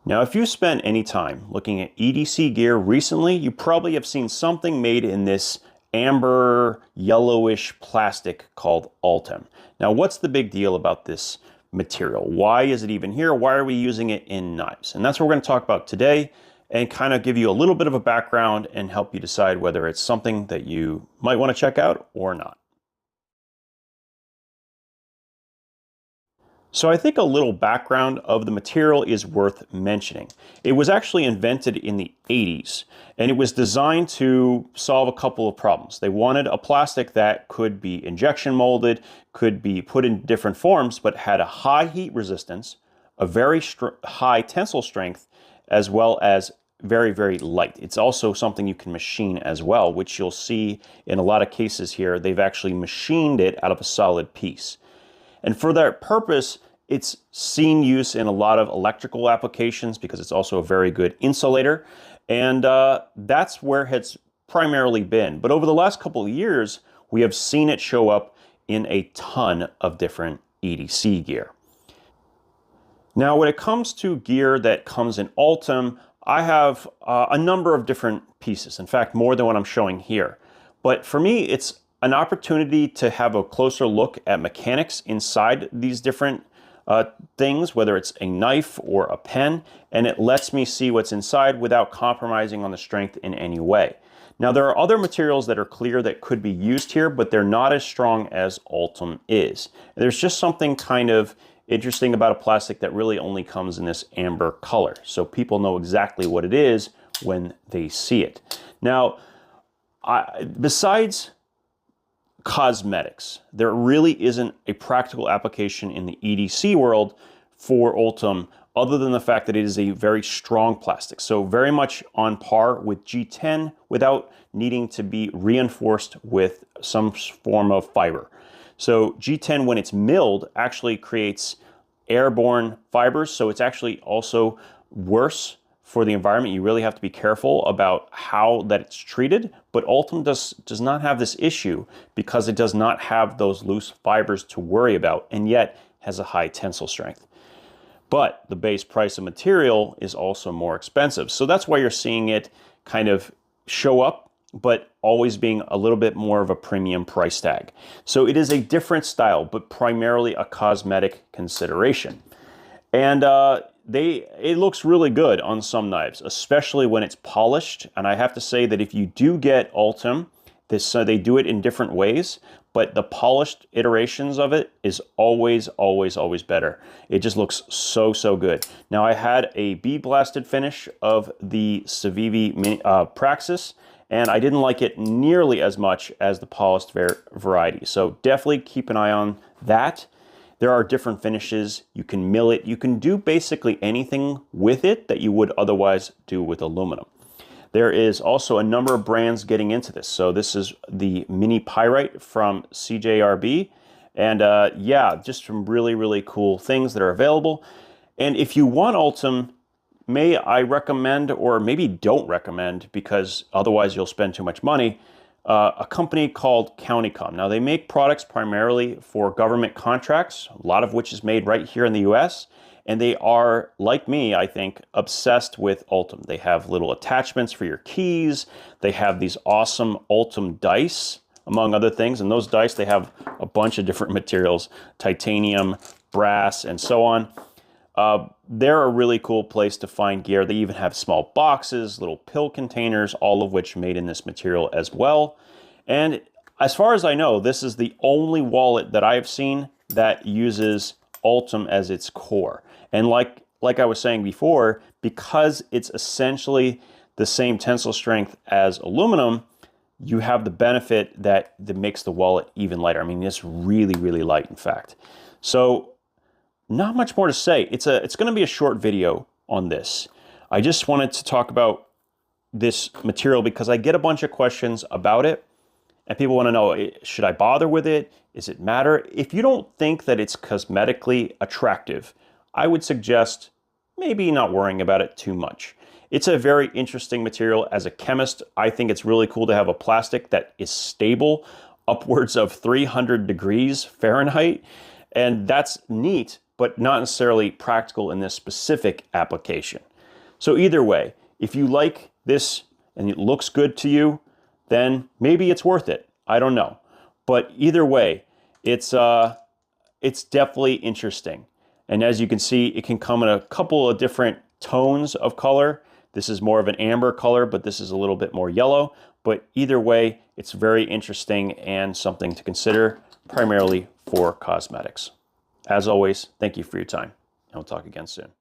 Now, if you spent any time looking at EDC gear recently, you probably have seen something made in this amber yellowish plastic called Ultem. Now, what's the big deal about this material? Why is it even here? Why are we using it in knives? And that's what we're going to talk about today and kind of give you a little bit of a background and help you decide whether it's something that you might want to check out or not. So I think a little background of the material is worth mentioning. It was actually invented in the 80s, and it was designed to solve a couple of problems. They wanted a plastic that could be injection molded, could be put in different forms, but had a high heat resistance, a very high tensile strength, as well as very, very light. It's also something you can machine as well, which you'll see in a lot of cases here. They've actually machined it out of a solid piece. And for that purpose, it's seen use in a lot of electrical applications because it's also a very good insulator. And that's where it's primarily been. But over the last couple of years, we have seen it show up in a ton of different EDC gear. Now, when it comes to gear that comes in Ultem, I have a number of different pieces. In fact, more than what I'm showing here. But for me, it's an opportunity to have a closer look at mechanics inside these different things, whether it's a knife or a pen, and it lets me see what's inside without compromising on the strength in any way. Now, there are other materials that are clear that could be used here, but they're not as strong as Ultem is. There's just something kind of interesting about a plastic that really only comes in this amber color, so people know exactly what it is when they see it. Now, besides cosmetics, there really isn't a practical application in the EDC world for Ultem other than the fact that it is a very strong plastic. So very much on par with G10 without needing to be reinforced with some form of fiber. So G10, when it's milled, actually creates airborne fibers. So it's actually also worse for the environment. You really have to be careful about how that it's treated, but Ultem does not have this issue because it does not have those loose fibers to worry about, and yet has a high tensile strength. But the base price of material is also more expensive. So that's why you're seeing it kind of show up, but always being a little bit more of a premium price tag. So it is a different style, but primarily a cosmetic consideration. And it looks really good on some knives, especially when it's polished. And I have to say that if you do get Ultem, they do it in different ways, but the polished iterations of it is always, always, always better. It just looks so, so good. Now, I had a bead blasted finish of the Civivi Praxis, and I didn't like it nearly as much as the polished variety. So definitely keep an eye on that. There are different finishes. You can mill it. You can do basically anything with it that you would otherwise do with aluminum. There is also a number of brands getting into this. So this is the mini Pyrite from CJRB. And yeah, just some really, really cool things that are available. And if you want Ultem, may I recommend, or maybe don't recommend, because otherwise you'll spend too much money, a company called Countycom. Now, they make products primarily for government contracts, a lot of which is made right here in the US, and they are, like me, I think, obsessed with Ultem. They have little attachments for your keys. They have these awesome Ultem dice, among other things, and those dice, they have a bunch of different materials, titanium, brass, and so on. They're a really cool place to find gear. They even have small boxes, little pill containers, all of which made in this material as well. And as far as I know, this is the only wallet that I've seen that uses Ultem as its core. And like I was saying before, because it's essentially the same tensile strength as aluminum, you have the benefit that makes the wallet even lighter. I mean, it's really, really light, in fact. So not much more to say. It's going to be a short video on this. I just wanted to talk about this material because I get a bunch of questions about it, and people want to know, should I bother with it? Does it matter? If you don't think that it's cosmetically attractive, I would suggest maybe not worrying about it too much. It's a very interesting material. As a chemist, I think it's really cool to have a plastic that is stable upwards of 300 degrees Fahrenheit, and that's neat, but not necessarily practical in this specific application. So either way, if you like this and it looks good to you, then maybe it's worth it. I don't know. But either way, it's definitely interesting. And as you can see, it can come in a couple of different tones of color. This is more of an amber color, but this is a little bit more yellow. But either way, it's very interesting and something to consider, primarily for cosmetics. As always, thank you for your time, and we'll talk again soon.